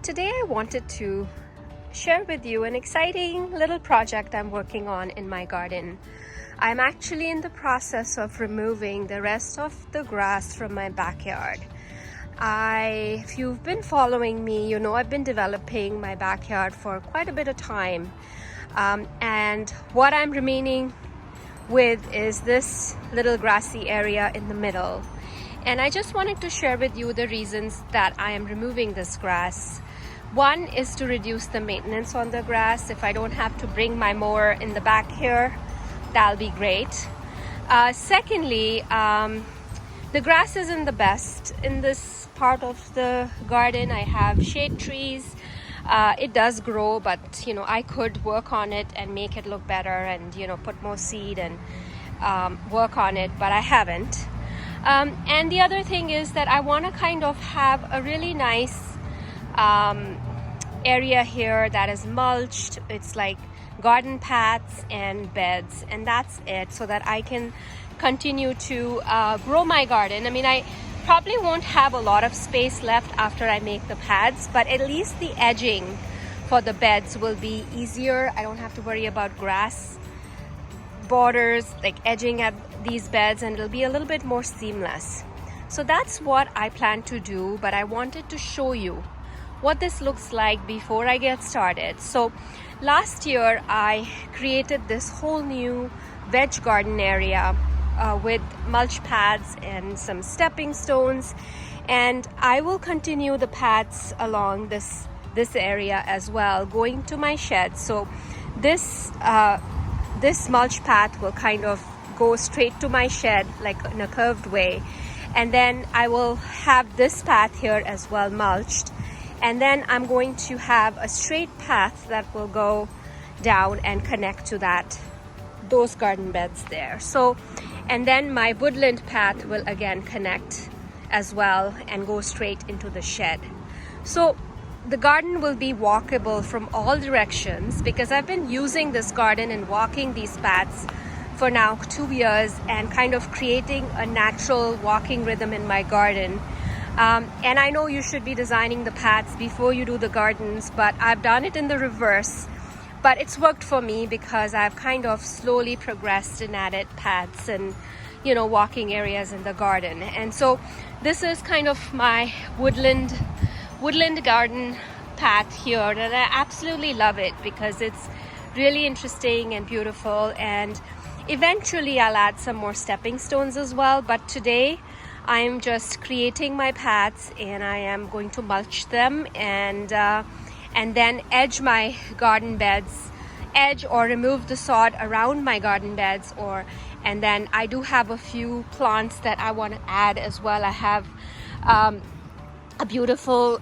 today I wanted to share with you an exciting little project I'm working on in my garden. I'm actually in the process of removing the rest of the grass from my backyard. If you've been following me, you know I've been developing my backyard for quite a bit of time. And what I'm remaining with is this little grassy area in the middle. And I just wanted to share with you the reasons that I am removing this grass. One is to reduce the maintenance on the grass. If I don't have to bring my mower in the back here, that'll be great. Secondly, the grass isn't the best in this part of the garden. I have shade trees. It does grow, but I could work on it and make it look better and put more seed and work on it, but I haven't. And the other thing is that I want to kind of have a really nice area here that is mulched. It's like garden paths and beds, and that's it, so that I can continue to grow my garden. I mean, I probably won't have a lot of space left after I make the paths, but at least the edging for the beds will be easier. I don't have to worry about grass borders like edging at these beds, and it'll be a little bit more seamless. So that's what I plan to do, but I wanted to show you what this looks like before I get started. So last year I created this whole new veg garden area with mulch paths and some stepping stones, and I will continue the paths along this area as well, going to my shed. So this mulch path will kind of go straight to my shed, like in a curved way, and then I will have this path here as well mulched, and then I'm going to have a straight path that will go down and connect to those garden beds there. So, and then my woodland path will again connect as well and go straight into the shed. So the garden will be walkable from all directions, because I've been using this garden and walking these paths for now 2 years and kind of creating a natural walking rhythm in my garden. And I know you should be designing the paths before you do the gardens, but I've done it in the reverse. But it's worked for me because I've kind of slowly progressed and added paths and walking areas in the garden. And so this is kind of my woodland garden path here, and I absolutely love it because it's really interesting and beautiful. And eventually I'll add some more stepping stones as well, but today I'm just creating my paths, and I am going to mulch them and then edge my garden beds, or remove the sod around my garden beds, and then I do have a few plants that I want to add as well. I have a beautiful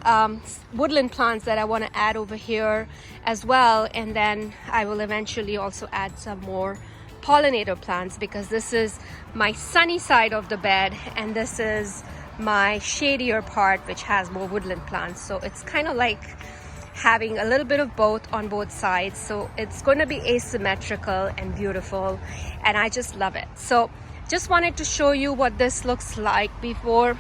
woodland plants that I want to add over here as well, and then I will eventually also add some more pollinator plants, because this is my sunny side of the bed and this is my shadier part which has more woodland plants. So it's kind of like having a little bit of both on both sides, so it's going to be asymmetrical and beautiful, and I just love it. So just wanted to show you what this looks like before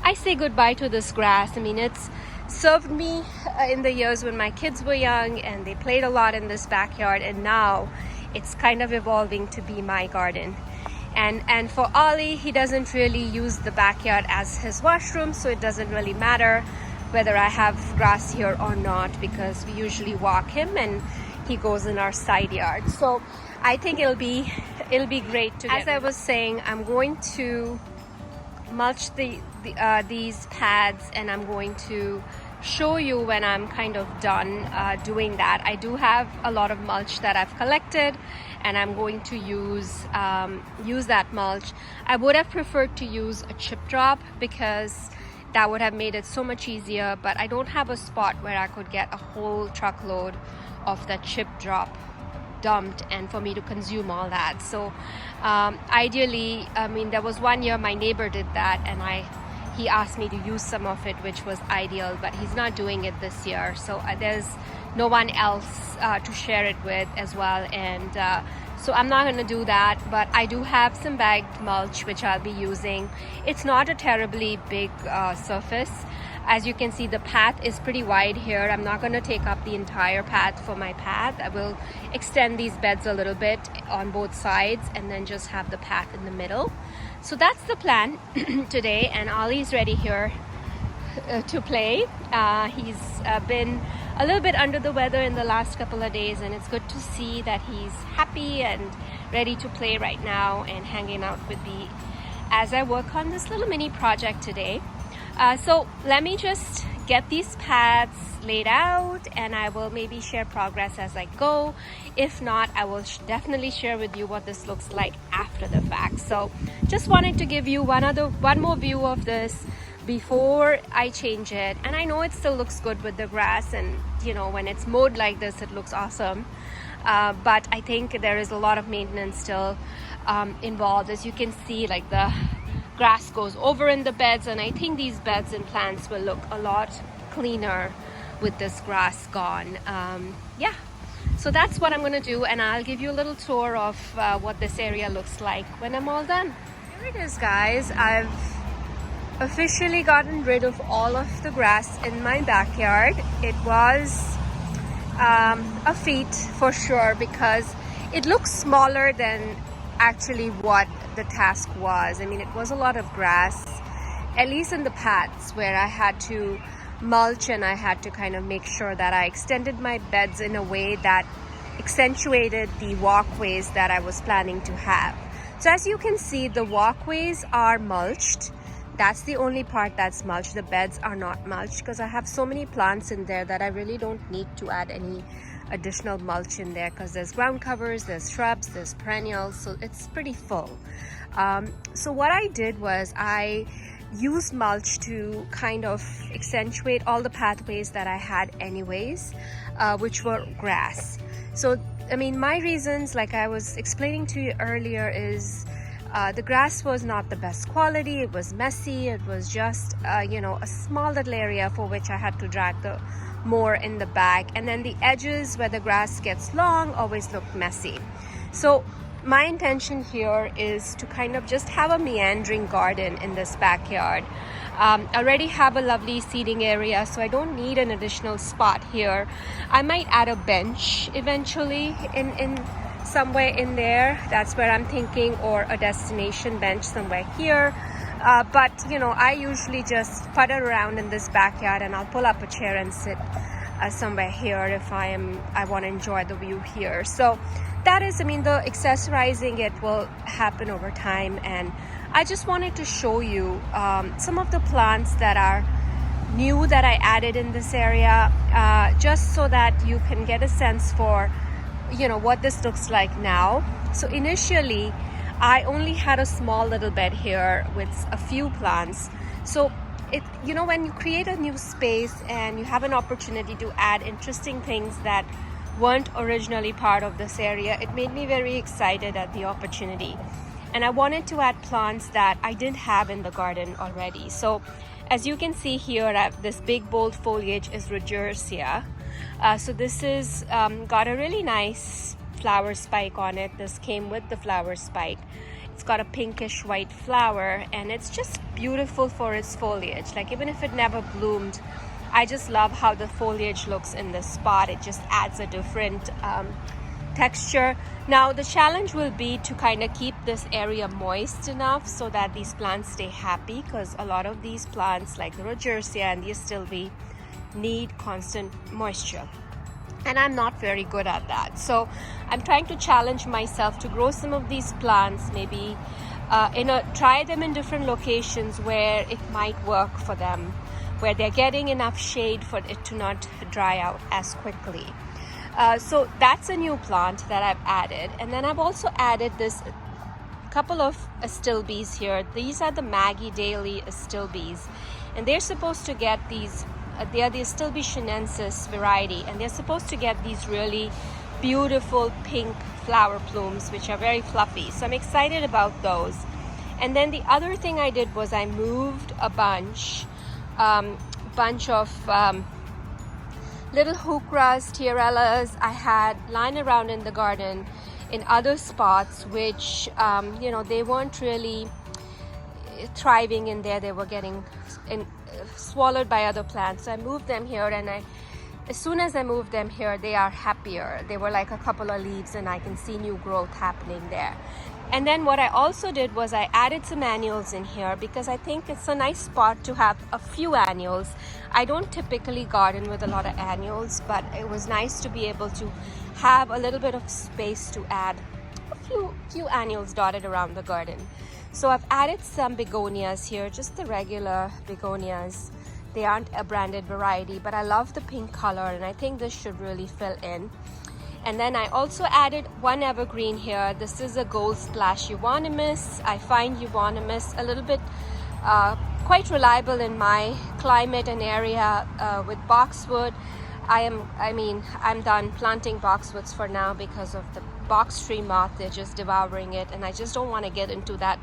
I say goodbye to this grass. I mean, it's served me in the years when my kids were young and they played a lot in this backyard, and now it's kind of evolving to be my garden. And for Ollie, he doesn't really use the backyard as his washroom, so it doesn't really matter whether I have grass here or not, because we usually walk him and he goes in our side yard. So I think it'll be great to As I was saying, I'm going to mulch these pads, and I'm going to show you when I'm kind of done doing that. I do have a lot of mulch that I've collected, and I'm going to use that mulch. I would have preferred to use a chip drop because that would have made it so much easier, but I don't have a spot where I could get a whole truckload of that chip drop dumped and for me to consume all that. So ideally, I mean, there was one year my neighbor did that, and he asked me to use some of it, which was ideal, but he's not doing it this year, so there's no one else to share it with as well, and so I'm not going to do that. But I do have some bagged mulch which I'll be using. It's not a terribly big surface. As you can see, the path is pretty wide here. I'm not going to take up the entire path for my path. I will extend these beds a little bit on both sides and then just have the path in the middle. So that's the plan today, and Ollie's ready here to play. He's been a little bit under the weather in the last couple of days, and it's good to see that he's happy and ready to play right now and hanging out with me as I work on this little mini project today. So let me just get these paths laid out, and I will maybe share progress as I go. If not, I will definitely share with you what this looks like after the fact. So just wanted to give you one more view of this before I change it. And I know it still looks good with the grass, and you know, when it's mowed like this, it looks awesome. But I think there is a lot of maintenance still involved. As you can see, like the grass goes over in the beds, and I think these beds and plants will look a lot cleaner with this grass gone. Yeah, so that's what I'm gonna do, and I'll give you a little tour of what this area looks like when I'm all done. Here it is, guys. I've officially gotten rid of all of the grass in my backyard. It was a feat for sure, because it looks smaller than actually what the task was. I mean, it was a lot of grass, at least in the paths where I had to mulch, and I had to kind of make sure that I extended my beds in a way that accentuated the walkways that I was planning to have. So as you can see, the walkways are mulched. That's the only part that's mulched. The beds are not mulched because I have so many plants in there that I really don't need to add any additional mulch in there, because there's ground covers, there's shrubs, there's perennials, so it's pretty full. So what I did was I used mulch to kind of accentuate all the pathways that I had anyways, which were grass. So I mean, my reasons, like I was explaining to you earlier, is the grass was not the best quality. It was messy. It was just you know, a small little area for which I had to drag the mower in the back, and then the edges where the grass gets long always look messy. So my intention here is to kind of just have a meandering garden in this backyard. I already have a lovely seating area, so I don't need an additional spot here. I might add a bench eventually in somewhere in there. That's where I'm thinking, or a destination bench somewhere here. But you know, I usually just putter around in this backyard, and I'll pull up a chair and sit somewhere here if I want to enjoy the view here. So that is, I mean, the accessorizing it will happen over time, and I just wanted to show you some of the plants that are new that I added in this area, just so that you can get a sense for, you know, what this looks like now. So initially I only had a small little bed here with a few plants. So it, you know, when you create a new space and you have an opportunity to add interesting things that weren't originally part of this area, it made me very excited at the opportunity. And I wanted to add plants that I didn't have in the garden already. So as you can see here, this big bold foliage is Regersea. So this is got a really nice flower spike on it. This came with the flower spike. It's got a pinkish white flower, and it's just beautiful for its foliage. Like, even if it never bloomed, I just love how the foliage looks in this spot. It just adds a different texture. Now the challenge will be to kind of keep this area moist enough so that these plants stay happy, because a lot of these plants, like the Regersea and the Astilbe, need constant moisture, and I'm not very good at that. So I'm trying to challenge myself to grow some of these plants, maybe try them in different locations where it might work for them, where they're getting enough shade for it to not dry out as quickly. So that's a new plant that I've added. And then I've also added this couple of Astilbes here. These are the Maggie Daly Astilbes, and they're supposed to get these they are the Astilbe chinensis variety, and they're supposed to get these really beautiful pink flower plumes, which are very fluffy. So I'm excited about those. And then the other thing I did was I moved a bunch of little heucheras, tiarellas I had lying around in the garden in other spots, which you know, they weren't really, thriving in there. They were getting swallowed by other plants. So I moved them here, and as soon as I moved them here, they are happier. They were like a couple of leaves, and I can see new growth happening there. And then what I also did was I added some annuals in here because I think it's a nice spot to have a few annuals. I don't typically garden with a lot of annuals, but it was nice to be able to have a little bit of space to add a few annuals dotted around the garden. So I've added some begonias here, just the regular begonias. They aren't a branded variety, but I love the pink color, and I think this should really fill in. And then I also added one evergreen here. This is a gold splash euonymus. I find euonymus a little bit quite reliable in my climate and area with boxwood. I'm done planting boxwoods for now because of the box tree moth. They're just devouring it, and I just don't want to get into that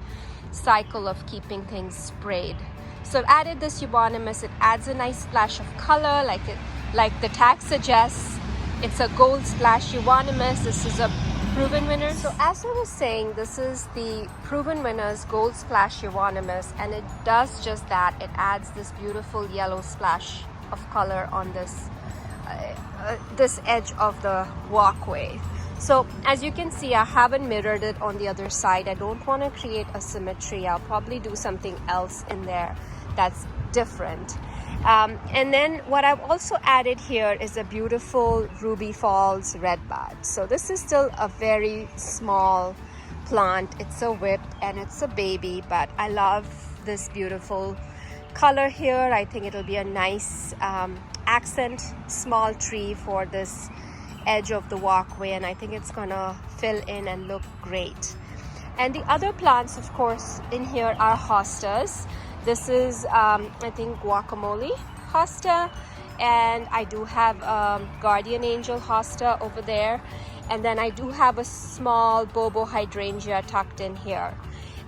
cycle of keeping things sprayed. So I've added this euonymus. It adds a nice splash of color, like the tag suggests. It's a gold splash euonymus. This is a proven winner. So as I was saying, this is the proven winner's gold splash euonymus, and it does just that. It adds this beautiful yellow splash of color on this edge of the walkway. So as you can see, I haven't mirrored it on the other side. I don't want to create a symmetry. I'll probably do something else in there that's different. And then what I've also added here is a beautiful Ruby Falls redbud. So this is still a very small plant. It's a whip and it's a baby, but I love this beautiful color here. I think it'll be a nice accent small tree for this edge of the walkway, and I think it's gonna fill in and look great. And the other plants, of course, in here are hostas. This is, I think, guacamole hosta, and I do have guardian angel hosta over there, and then I do have a small bobo hydrangea tucked in here.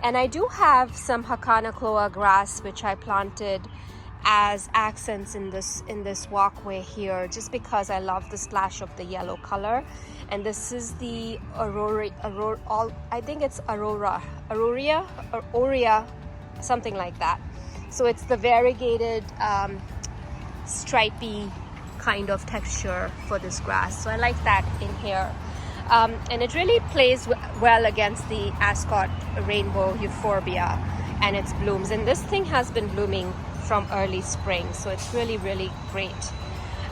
And I do have some Hakanakloa grass, which I planted as accents in this walkway here, just because I love the splash of the yellow color. And this is the I think it's Aurea, something like that. So it's the variegated stripy kind of texture for this grass. So I like that in here. And it really plays well against the Ascot rainbow euphorbia and its blooms. And this thing has been blooming from early spring, so it's really great.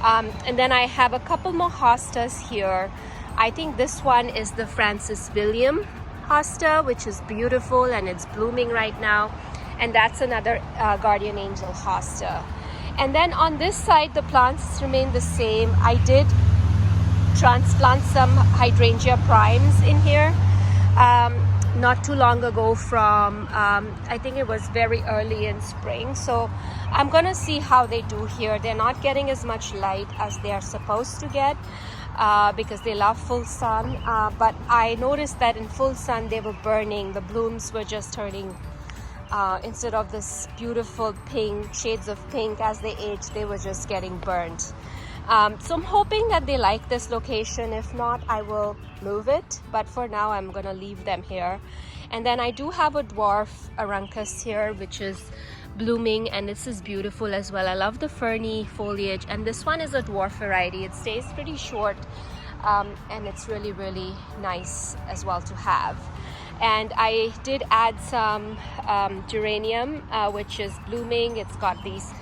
And then I have a couple more hostas here. I think this one is the Francis William hosta, which is beautiful and it's blooming right now. And that's another guardian angel hosta. And then on this side, the plants remain the same. I did transplant some hydrangea primes in here not too long ago from I think it was very early in spring. So I'm gonna see how they do here. They're not getting as much light as they are supposed to get because they love full sun, but I noticed that in full sun they were burning. The blooms were just turning instead of this beautiful pink shades of pink as they age, they were just getting burnt. So I'm hoping that they like this location. If not, I will move it, but for now I'm gonna leave them here. And then I do have a dwarf aruncus here, which is blooming, and this is beautiful as well. I love the ferny foliage, and this one is a dwarf variety. It stays pretty short, and it's really nice as well to have. And I did add some geranium, which is blooming. It's got these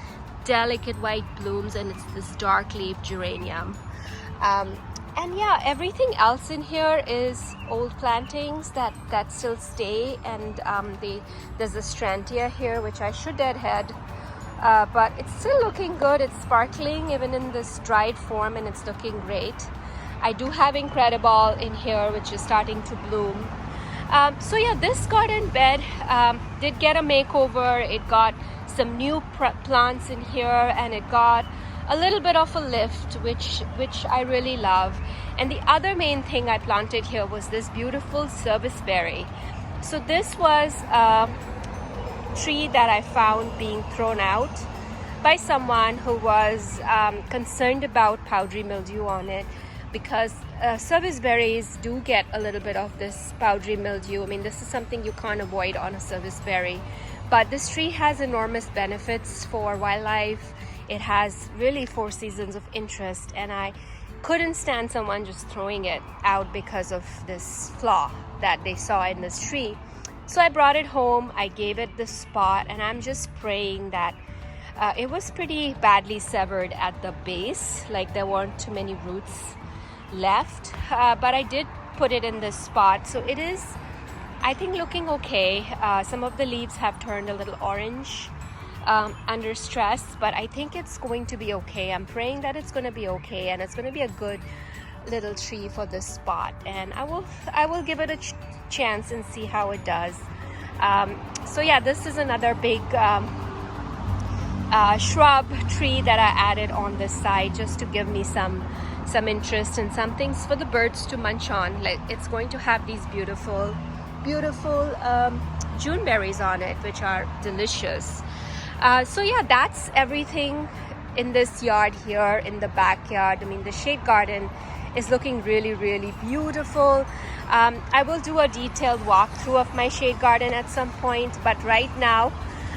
delicate white blooms, and it's this dark leaf geranium. And yeah, everything else in here is old plantings that still stay, and there's a Strantia here which I should deadhead, but it's still looking good. It's sparkling even in this dried form, and it's looking great. I do have Incredible in here, which is starting to bloom. So yeah, this garden bed did get a makeover. It got some new plants in here, and it got a little bit of a lift, which I really love. And the other main thing I planted here was this beautiful serviceberry. So this was a tree that I found being thrown out by someone who was concerned about powdery mildew on it, because serviceberries do get a little bit of this powdery mildew. I mean, this is something you can't avoid on a serviceberry, But this tree has enormous benefits for wildlife. It has really 4 seasons of interest, and I couldn't stand someone just throwing it out because of this flaw that they saw in this tree. So I brought it home, I gave it the spot, and I'm just praying that it was pretty badly severed at the base, like there weren't too many roots left, but I did put it in this spot, so it is, I think, looking okay. Some of the leaves have turned a little orange under stress, but I think it's going to be okay. I'm praying that it's going to be okay, and it's going to be a good little tree for this spot, and I will give it a chance and see how it does. So yeah, this is another big shrub tree that I added on this side just to give me some interest and some things for the birds to munch on. Like, it's going to have these beautiful June berries on it, which are delicious. So yeah, that's everything in this yard here in the backyard. I mean, the shade garden is looking really, really beautiful. I will do a detailed walkthrough of my shade garden at some point, but right now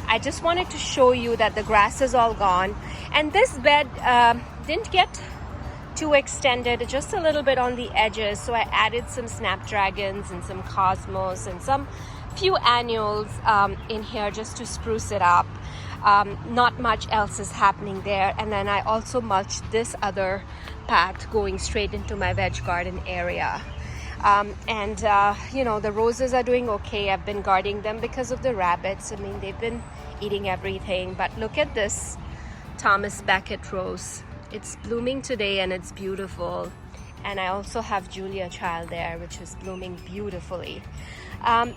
I just wanted to show you that the grass is all gone, and this bed didn't get too extended, just a little bit on the edges, so I added some snapdragons and some cosmos and some few annuals in here just to spruce it up. Not much else is happening there. And then I also mulched this other path going straight into my veg garden area. You know, the roses are doing okay. I've been guarding them because of the rabbits. I mean, they've been eating everything. But look at this Thomas Becket rose. It's blooming today and it's beautiful. And I also have Julia Child there, which is blooming beautifully.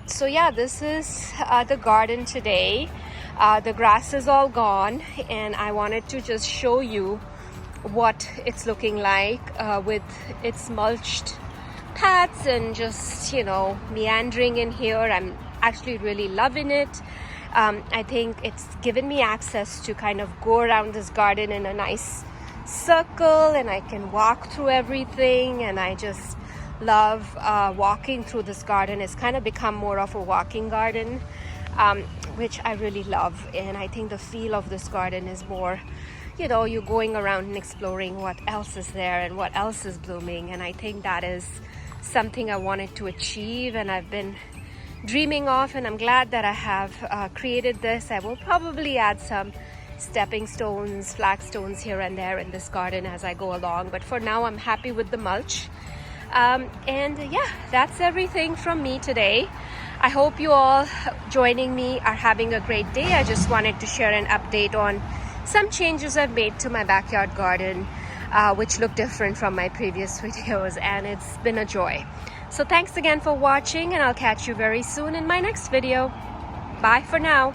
So yeah, this is the garden today. The grass is all gone, and I wanted to just show you what it's looking like with its mulched paths and just, you know, meandering in here. I'm actually really loving it. I think it's given me access to kind of go around this garden in a nice circle, and I can walk through everything, and I just love walking through this garden. It's kind of become more of a walking garden, which I really love. And I think the feel of this garden is more, you know, you're going around and exploring what else is there and what else is blooming. And I think that is something I wanted to achieve, and I've been dreaming of, and I'm glad that I have created this. I will probably add some stepping stones, flagstones here and there in this garden as I go along, but for now I'm happy with the mulch. And yeah, that's everything from me today. I hope you all joining me are having a great day. I just wanted to share an update on some changes I've made to my backyard garden, which look different from my previous videos, and it's been a joy. So thanks again for watching, and I'll catch you very soon in my next video. Bye for now.